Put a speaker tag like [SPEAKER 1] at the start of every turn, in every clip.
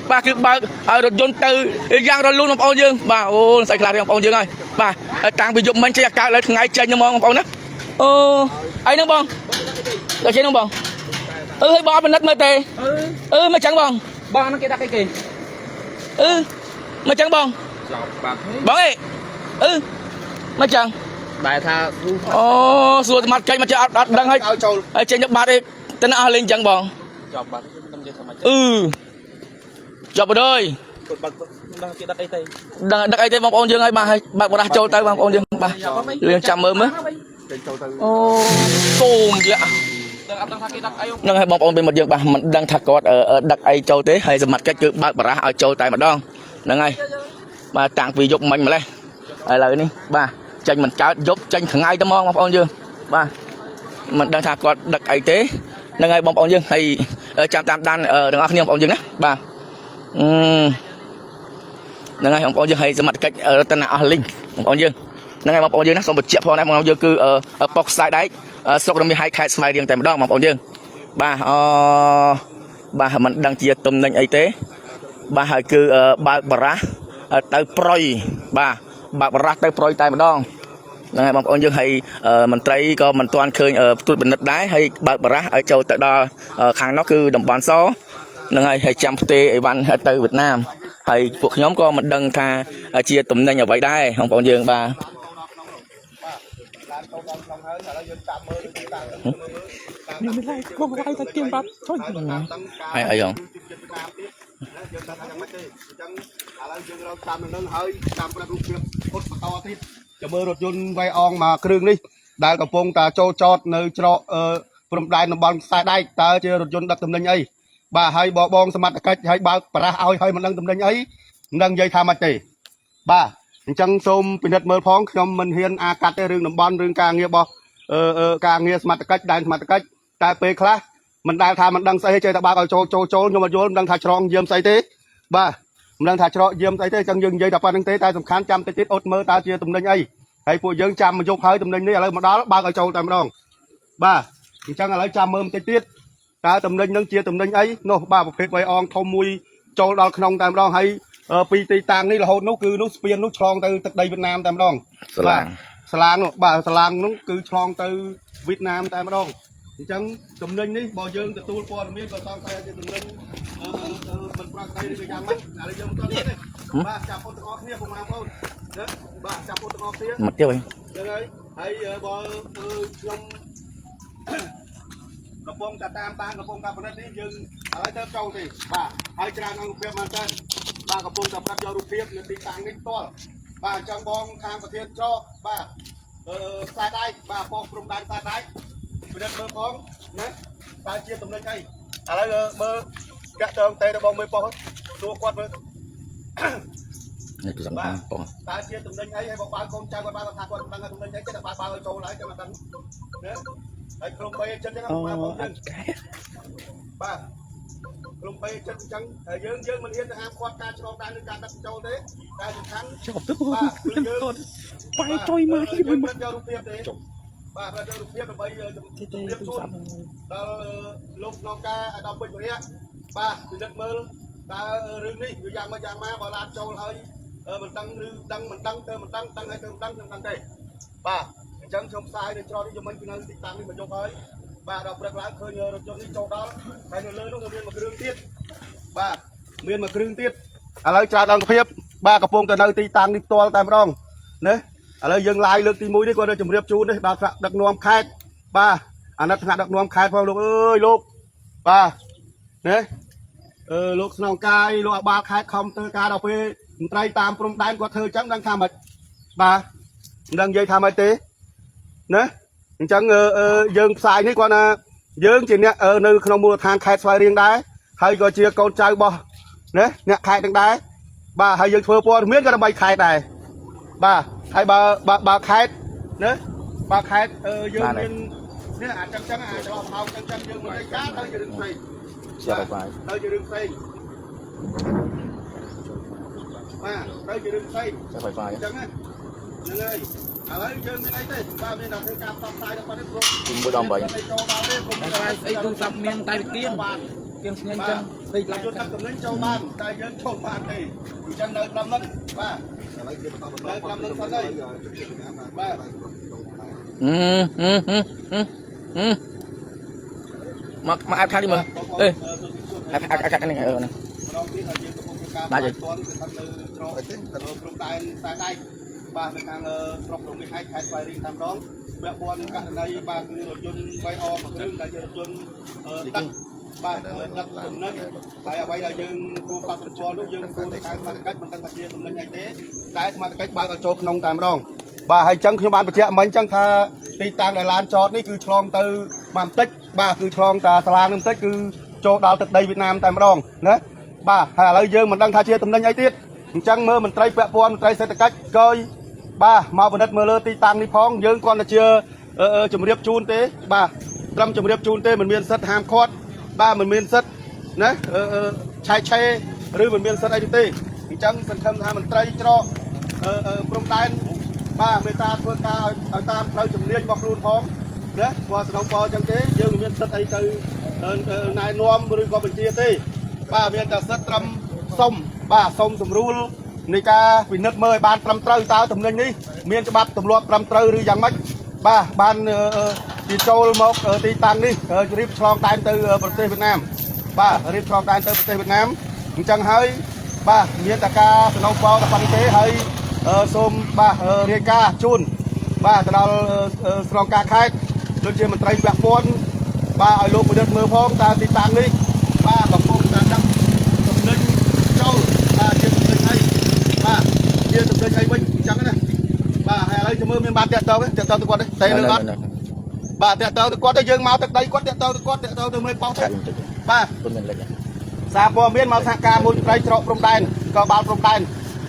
[SPEAKER 1] bà cứ bà rồi dồn từ giang rồi luôn ông dương bà ô sai lại ông dương ơi bà trang bị dụng mình sẽ cao lên ngay trên như mong ông đó ấy nó bông rồi trên nó bông hơi bò bên đất mơ tê mà chẳng bông
[SPEAKER 2] bò nó kia đặt cái kì
[SPEAKER 1] mà chẳng bông bông ấy mà chẳng
[SPEAKER 2] bài tha
[SPEAKER 1] xuống mặt cây mà chưa đang hay trên nước bát đi tên nào lên chẳng bông chọc vào đây đặt ấy bông ông dương ơi bà đã trâu tay bông ông dương bà liền chạm mơ mới tôm vậy nâng hai bông ông bên một dương bà mình đang thạc cọt ở đặt ấy trâu thế hay mặt cách cứ bà ra ở trâu tay mà đong nâng ngay bà tặng vì dục mình mà lên lời đi bà tranh mình cá giúp tranh thằng ai tao mong ông dương bà mình đang thạc cọt đặt ấy thế nâng ngay bông ông dương hay chạm tam đan ở đường ác niệm ông dương á bà nâng ngay ông dương hay mặt cách ở tân nào linh ông dương nâng ngay ông dương nó xong một triệu phong này ông dương cứ ở bọc sai đấy sau đó mới hai khai smile riêng tại một đó ông dương bà mình đang chia tôm nâng ấy thế bà hay cứ bà ra tới proi bà ra tới proi tại một đó nâng ngay ông dương hay mình thấy có mình toàn khơi ở tụi bình đất đá hay bà ra ở châu tại đó khang nó cứ đồng bàn số nâng ngay hay trăm tê văn từ Việt Nam hay cuộc nhóm con mình đăng tha chia tụm nâng ở vậy đây ông dương bà ai ai không
[SPEAKER 3] จะมือรถยนต์ไวอองมาเครื่องนี่ได้กระโปรงตาโจจอดในจอปรมได้นบอลสายได้ตาเจอรถยนต์ดักตำแหน่งไอ้บ่าให้บองสมัติกัดให้บ่าปลาเอาให้มันดังตำแหน่งไอ้ดังใหญ่ทำมาเตะบ่าจังส้มเป็นนัดมือพ้องขยมมันเฮียนอากาศในเรื่องนบอลเรื่องการเงียบบ่การเงียสมัติกัดได้สมัติกัดแต่เปย์คลามันได้ทำมันดังใส่ให้เจอตาบ่าเอาโจยมโยนดังถ่ายชรองเยี่ยมใส่เตะบ่ามันดังถ่ายชรองเยี่ยมใส่เตะจังยังใหญ่ตาปานดังเตะตาสำคัญจำติดอดมือตาเจอตำแหน่งไอ้ให้พวกยังจำมันยกให้ตำแหน่งนี้อะไรมาด้าบ่าเอาโจแต่มาดองบ่าจังอะไรจำมือมันติดตาตำแหน่งนั่งเชียร์ตำแหน่งไอ้โน่บ่าประเภทไวอองทอมมุยโจดาวขนมแต่มาดองให้ปีตีต่างนี่เราโน่คือโน่เปลี่ยนโน่ชลองtừตึกใดเวียดนามแต่มาดองสลางบ่าสลางโน่คือชลองtừเวียดนามแต่มาดองจังตำแหน่งนี้บ่ยังจะตูปอนมีก็ต้องไปตำแหน่งมันปรากฏในการมั้ยอะไรยังตอนนี้บ่าจับคนตะออกเนี่ยผมมาพ่อเด้อบ่าจับคนตะออกเนี่ย
[SPEAKER 1] mặt tiêu ấy
[SPEAKER 3] ยังไงให้บ่ยมกระโปรงกระตามตากระโปรงกระปนัดนี้ยังอะไรเติมเจ้าสิบ่าให้จานเอาลูกเพียบมาเต้นบ่ากระโปรงกระปนัดยอลูกเพียบในตีต่างนิดตัวบ่าจังบองทางประเทศจ่อบ่าสายได้บ่าปองกลุ่มดันสายได้ประเด็นเบอร์ของนะตาเชียร์ตำแหน่งไงอะไรเบอร์กระเจิงเตะบอลไม่ปองตัวกวาดเบอร์
[SPEAKER 1] này cứ dặn bông
[SPEAKER 3] ตาเชียร์ตำแหน่งไงให้บอกบ้านกองใจบ้านทางคนดังตำแหน่งไงจะได้บ้านโจไหลจะมาดังเนี่ยไอ้กลุ่มไปจนจะมาบ้านบ้านกลุ่มไปจนจังเยอะมันเรียนจะห้ามควาการชะลอการในการตัดโจเด้การสำคัญบ้านเยอะไปจอยมาที่มันเจอรูปเพียบเลยบ้านเราเจอรูปเพียบไปเรียบชุนเราลงนองกาดาวเป็นอย่างเงี้ยบ้านถึงเด็กมือตาเรื่องนี้อยู่อย่างมาบอลาโจเลยมันตั้งมันตั้งให้ตั้งได้บ้าจังชมสายในจอที่จะมันคือนั่งติดตามนี่มันยกให้บ้าเราประกาศเคยรถยนต์ที่โจดแล้วใครเลยต้องเรียนมาเครื่องติดบ้าเรียนมาเครื่องติดอะไรจ่าดังเพียบบ้ากระโปรงแต่ในตีตังนี่ตัวตามรองเนอะอะไรยังลายเลือกตีมุ้ยนี่ก็ได้จุ่มเรียบจูนนี่บ้าดักนวมคายบ้าอันนั้นถนัดดักนวมคายพอลูกเอ้ยลูกบ้าเนอะลูกสนองกายลูกบ้าคายคอมเตอร์การเอาไปไตรตามปรุงได้กว่าเธอจังดังทำมาบ้าดังยัยทำมาเต้เนอะจังยังสายนี่กว่านะยังจีเนี่ยในขนมมูลทางแคสไฟเรียงได้ให้ก็เชียร์กอนใจบ่เนอะเนี่ยแคสดังได้บ้าให้ยังเฟื่อปอนเมียนก็ทำไมแคสได้บ้าให้บ้าแคสเนอะบ้าแคสยังเนี่ยอาจจังอาจจะเอาจังยังมันได้จ้าเราจะดึงไฟเราจะดึงไฟมาเราจะดึงไฟจังไงยังไงอะไรยังไงเต้บ้าไม่ได้ทำการทำตายแล้วมาได้ปลุก
[SPEAKER 1] คุณผู้ชมไป
[SPEAKER 2] ไอ้ตู้ซับเมียงตายเกี้ยงเงี้ยจัง
[SPEAKER 3] ទីឡាយទឹកតំណែងចូលបានតែយើងចូលបានទេអញ្ចឹងនៅត្រឹមហ្នឹងបាទនៅត្រឹមហ្នឹងសិនហើយបាទ
[SPEAKER 1] មកអាប់ខាងនេះមើលអេអាប់ខាងនេះណា
[SPEAKER 3] បាទយើងកំពុងការទៅក្រុមដែនតែដៃបាទនៅខាងស្រុកព្រំនេះឯកខេត្តស្វាយរៀងតាមដងពាក់ព័ន្ធនឹងករណីបាទគឺរថយន្ត 3 អមួយគ្រឿងដែលជារថយន្តដឹកបាទដឹកទំនិញហើយអ្វីដែលយើងគួរកាត់សម្គាល់នោះយើងគួរតែការស្មារតីមិនដឹងថាជាទំនិញអីទេតែស្មារតីបើកឲ្យចូលក្នុងតែម្ដងបាទហើយអញ្ចឹងខ្ញុំបានបញ្ជាក់មិញអញ្ចឹងថាទីតាំងដែលឡានចតនេះគឺឆ្លងទៅមកបន្តិចបាទគឺឆ្លងតាសាលានឹងបន្តិចគឺចូលដល់ទឹកដីវៀតណាមតែម្ដងណាបាទហើយឥឡូវយើងមិនដឹងថាជាទំនិញអីទៀតអញ្ចឹងមើលមន្ត្រីពាក់ព័ន្ធមន្ត្រីសេដ្ឋកិច្ចក៏បាទមកពិនិត្យមើលលើទីតាំងនេះផងយើងគ្រាន់តែជាជំរាបជូនទេបាទត្រឹមជំរាបជូនទេមិនមានសិទ្ធិហាមឃាត់បាទមិនមានសិទ្ធិណាឆែកឆេរឬមិនមានសិទ្ធិអីទេអញ្ចឹងសង្ឃឹមថាមន្ត្រីច្រកព្រំដែនបាទមេត្តាធ្វើការឲ្យតាមផ្លូវជំនាញរបស់ខ្លួនផងណាព្រោះសំណពរអញ្ចឹងទេយើងមិនមានសិទ្ធិអីទៅណែនាំឬក៏បញ្ជាទេបាទមានតែសិទ្ធិត្រឹមសុំបាទសុំសម្រួលនៃការពិនិត្យមើលឲ្យបានត្រឹមត្រូវតើទំនិញនេះមានច្បាប់ទម្លាប់ត្រឹមត្រូវឬយ៉ាងម៉េចបាទបានជាចូលមកទីតាំងនេះរៀបឆ្លងដែនទៅប្រទេសវៀតណាមបាទរៀបឆ្លងដែនទៅប្រទេសវៀតណាមអញ្ចឹងហើយបាទមានតែការសំណូមពរតែប៉ុណ្្នេះទេហើយសូមបាទរាយការណ៍ជូនបាទទៅដល់ស្នងការខេត្តដូចជាមន្ត្រីពាក់ព័ន្ធបាទឲ្យលោកពិនិត្យមើលផងតើទីតាំងនេះបាទកំពុងតែដាក់ទំនិញចូលបាទជាទំនិញអីបាទជាទំនិញអីវិញអញ្ចឹងណាបាទហើយឥឡូវចាំមើលមានបានតាក់ទងទៅគាត់ទេនៅអត់បាទតាក់ទងទៅគាត់ទៅយើងមកទឹកដីគាត់តាក់ទងទៅគាត់តាក់ទងទៅមើលប៉ោះទៅបាទសារព័ត៌មានមកសហការមួយត្រីច្រកព្រំដែនក៏បាល់ព្រំដែន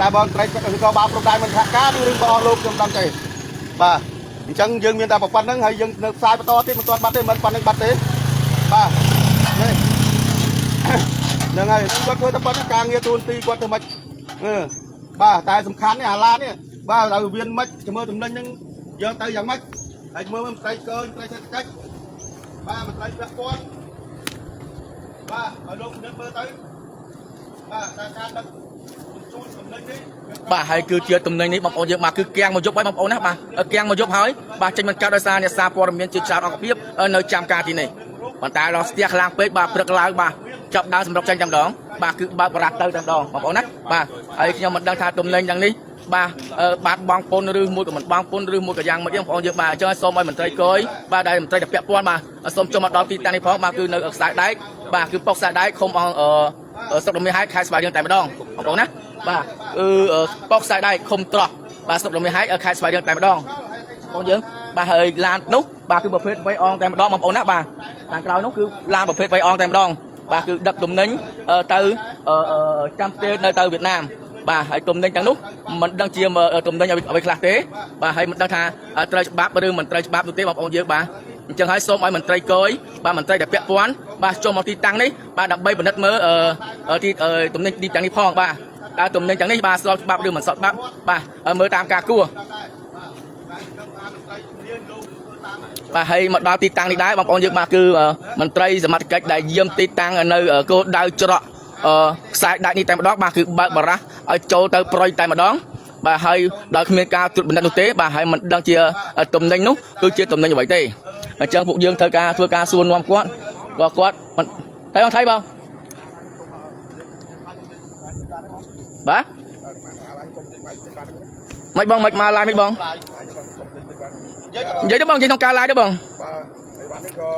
[SPEAKER 3] តែបងត្រីក៏បាល់ព្រំដែនមិនសហការឬក៏អស់លោកខ្ញុំដឹងទេបាទអញ្ចឹងយើងមានតែប៉ុណ្្នឹងហើយយើងនៅផ្សាយបន្តទៀតមិនទាន់បាត់ទេមិនប៉ុណ្្នឹងបាត់ទេបាទហ្នឹងហើយគាត់ធ្វើតែប៉ុណ្្នឹងការងារទូនទីគាត់ធ្វើម៉េចបាទតែសំខាន់នេះអាឡានេះបាទឲ្យវាមិនជំរឿទំនិញហ្នឹងយកទៅយ៉ាងម៉េចហើយមើលមន្ត្រីកើមន្ត្រីសេដ្ឋកិច្ចបាទមន្ត្រីពាក់ព័ន្ធបាទឲ្យលោកពិនិត្យមើលទៅបាទតែការដឹកជូនទំនិញនេះ
[SPEAKER 1] បាទហើយគឺជាទំនិញនេះបងប្អូនយើងបាទគឺគាំងមកយប់ហើយបងប្អូនណាបាទគាំងមកយប់ហើយបាទចេញមិនកាត់ដោយសារអ្នកសារព័ត៌មានជាច្រើនអង្គភាពនៅចាំការទីនេះប៉ុន្តែដល់ស្ទះខ្លាំងពេកបាទព្រឹកឡើងបាទចាប់ដើមសម្រុកចេញតែម្ដងបាទគឺបើកបរាស់ទៅតែម្ដងបងប្អូនណាបាទហើយខ្ញុំមិនដឹងថាទំនិញយ៉ាងនេះបាទបាត់បងពុនឬមួយក៏មិនបងពុនឬមួយក៏យ៉ាងម៉េចបងប្អូនយើងបាទអញ្ចឹងសូមឲ្យមន្ត្រីគយបាទដែលមន្ត្រីដែលពាក់ព័ន្ធបាទសូមចូលមកដល់ទីតាំងនេះផងបាទគឺនៅខ្សែដែកបាទគឺប៉ុកខ្សែដែកឃុំអង្គស្រុករមៀហែកខេត្តស្វាយរៀងតែម្ដងបងប្អូនណាបាទគឺប៉ុកខ្សែដែកឃុំត្រោះបាទស្រុករមៀហែកខេត្តស្វាយរៀងតែម្ដងបងយើងបាទហើយឡាននោះបាទគឺប្រភេទ3អងតែម្ដងបងប្អូនណាបាទខាងក្រោយនោះគឺឡានប្រភេទ3អងតែម្ដងបាទគឺដឹកទំនិញទៅចាំផ្ទេនៅទៅវៀតណាមបាទហើយទំនិញទាំងនោះមិនដឹងជាទំនិញអ្វីខ្លះទេបាទហើយមិនដឹងថាត្រូវច្បាប់ឬមិនត្រូវច្បាប់នោះទេបងប្អូនយើងបាទអញ្ចឹងហើយសូមឲ្យមន្ត្រីគយបាទមន្ត្រីដែលពាក់ព័ន្ធបាទចូលមកទីតាំងនេះបាទដើម្បីពិនិត្យមើលទីទំនិញទីតាំងនេះផងបាទតើទំនិញទាំងនេះបាទស្របច្បាប់ឬមិនស្របច្បាប់បាទមើលតាមការគួរបាទហើយមកដល់ទីតាំងនេះដែរបងប្អូនយើងបាទគឺមន្ត្រីសមត្ថកិច្ចដែលយាមទីតាំងនៅគោលដៅច្រកខ្សែដាច់នេះតែម្ដងបាទគឺបើកបរះឲ្យចូលទៅប្រុយតែម្ដងបាទហើយដល់គ្មានការត្រួតពិនិត្យនោះទេបាទហើយមិនដឹងជាទំនិញនោះគឺជាទំនិញអ្វីទេអញ្ចឹងពួកយើងត្រូវការធ្វើការសួរនាំគាត់គាត់តែបងថៃបងបាទមិនបងមិនមកឡាយមិនបងនិយាយទៅបងនិយាយក្នុងការឡាយទៅបង
[SPEAKER 3] បាទនេះក៏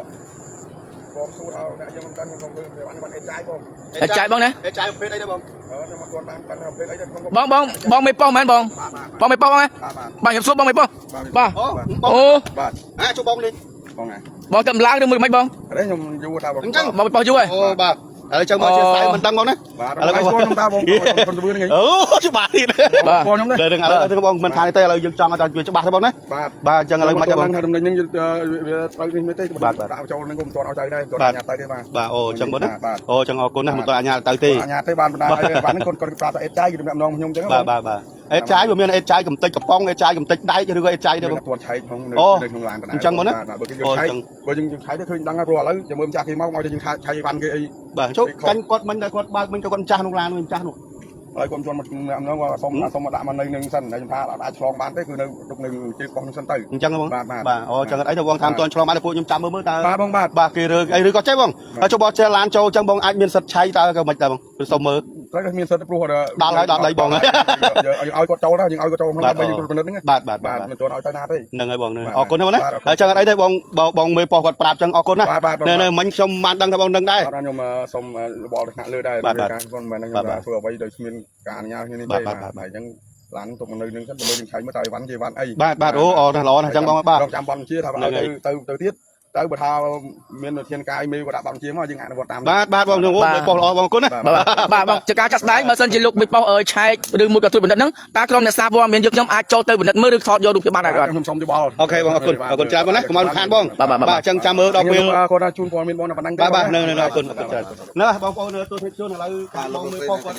[SPEAKER 3] បងសួរឲ្យអ្នកយើងមិនដឹងក្នុងរឿងបានអេចាយបង
[SPEAKER 1] អេចាយបងណា
[SPEAKER 3] អេចាយប្រភេទអីដែរបងខ្ញុំមកគាត់បានប្រភេទអីដែរ
[SPEAKER 1] បងមេប៉ោះមែនបងមេប៉ោះហ្នឹងបាទខ្ញុំសួរបងមេប៉ោះបាទអូ
[SPEAKER 3] បាទជួបបងនេះបងណា
[SPEAKER 1] បងទៅឡើងឬមួយមិនបង
[SPEAKER 3] ខ្ញុំយូរថាបង
[SPEAKER 1] អញ្ចឹងបងមេប៉ោះយូរហ៎
[SPEAKER 3] អូបាទឥឡូវចឹងមកជាស្អែកមិនដឹងបងណា
[SPEAKER 4] បាទឥឡូវខ្ញុំតាបងខ្ញុំទៅហ្នឹង
[SPEAKER 3] អូច្បាស់ទៀត
[SPEAKER 1] បាទ
[SPEAKER 3] បងខ្ញុំនេះឥឡូវបងមិនថាទេឥឡូវយើងចង់ឲ្យតែវាច្បាស់ទេបងណាបាទអញ្ចឹងឥឡូវមក
[SPEAKER 4] បងថាដំណឹងហ្នឹងវាត្រូវនេះមែនទេបាទដាក់ចូលហ្នឹងក៏មិនទាន់ឲ្យទៅដែរគាត់អាញាទៅទេ
[SPEAKER 3] បាទអូអញ្ចឹងបងណាអូអញ្ចឹងអរគុណណាស់មិនទាន់អាញាទៅទេ
[SPEAKER 4] អាញាទៅបានបណ្ដាបានហ្នឹងគាត់ប្រាប់ថាអេតចាយគឺដំណាក់ម្ដងខ្ញុំអញ្ចឹង
[SPEAKER 3] បាទ អេតចាយវាមានអេតចាយកំតិចកំប៉ុងអេតចាយកំតិចដៃឬក៏អេតចាយទៅបង
[SPEAKER 4] តួឆៃក្នុងនៅក្នុងឡាន
[SPEAKER 3] អញ្ចឹងមកណា
[SPEAKER 4] បើគេយើងឆៃបើយើងឆៃទៅឃើញដឹងហើយព្រោះឥឡូវចាំមើលម្ចាស់គេមកឲ្យយើងឆៃវ៉ាន់គេអី
[SPEAKER 3] បាទចូលកាញ់គាត់មិញតែគាត់បើកមិញក៏គាត់ចាស់ក្នុងឡានវិញចាស់នោះ
[SPEAKER 4] ហើយគាត់ជន់មកហ្នឹងសុំមកដាក់មកនៅនឹងសិនហើយខ្ញុំថាអាចឆ្លងបានទេគឺនៅទុកនៅជើងបោះនឹងសិនទៅ
[SPEAKER 3] អញ្ចឹងបង
[SPEAKER 4] បាទ
[SPEAKER 3] បាទអូអញ្ចឹងអីទៅបងតាមតន់ឆ្លងបានពួកខ្ញុំចាំមើលតើ
[SPEAKER 4] បាទបងបាទ
[SPEAKER 3] បាទគេរើអីឬក៏ចេះបងហើយចូលបោះចេះឡានចូលអញ្ចឹងបងអាចមានសិទ្ធឆៃតើក៏មិនដែរបងគឺសុំមើល
[SPEAKER 4] ត្រូវតែមានសិទ្ធិព្រោះ
[SPEAKER 3] ដល់ហើយដល់ដីបង
[SPEAKER 4] ឲ្យគាត់ចូលទៅយើងឲ្យគាត់ចូលក្នុងឡានបើយើងពិនិត្យហ្នឹង
[SPEAKER 3] បាទបាទ
[SPEAKER 4] បាទមិនទាន់ឲ្យទៅណាទេ
[SPEAKER 3] ហ្នឹងហើយបងអរគុណណាបងណាហើយចឹងអត់អីទេបងមេប៉ោះគាត់ប្រាប់ចឹងអរគុណណានៅមិញខ្ញុំបានដឹងថាបងដឹងដែរ
[SPEAKER 4] ខ្ញុំសូមបលថ្នាក់លើដែរការគាត់មិនមែនខ្ញុំធ្វើអ្វីដោយគ្មានការអនុញ្ញាតគ្នានេះទេបាទអញ្ចឹងឡានទុកនៅនឹងសិនដើម្បីយើងឆៃមើលតើអីវ៉ាន់គេវ៉ាន់អី
[SPEAKER 3] បាទអូអរណាស់ល្អណាស់ចឹងបងបាទ
[SPEAKER 4] ចាំប័ណ្ណជាថាទៅទៀតទៅបើថាមានធានកាយមេក៏ដាក់ប័ណ្ណជាមកយើងអនុវត្តតាម
[SPEAKER 3] បាទបងខ្ញុំមេប៉ោះល្អបងអរគុណណា
[SPEAKER 1] បាទបងជាការចាត់ស្ដែងបើសិនជាលោកមេប៉ោះឆែកឬមួយក៏ត្រួតពិនិត្យហ្នឹងតើក្រុមអ្នកសារព័ត៌មានយើងខ្ញុំអាចចូលទៅពិនិត្យមើលឬថតយករូបភាពបានអត់
[SPEAKER 4] ខ្ញុំសូមយោបល់
[SPEAKER 3] អូខេបងអរគុណច្រើនបងណាកុំឲ្យខានបងបាទចឹងចាំមើលដល់ពេល
[SPEAKER 4] គាត់ថាជូនព័ត៌មានបងតែប៉ុណ្ណឹង
[SPEAKER 3] បាទអរគុណច្រើនណាបងប្អូនទស្សនិកជនឥឡូវបងមេប៉ោះគាត់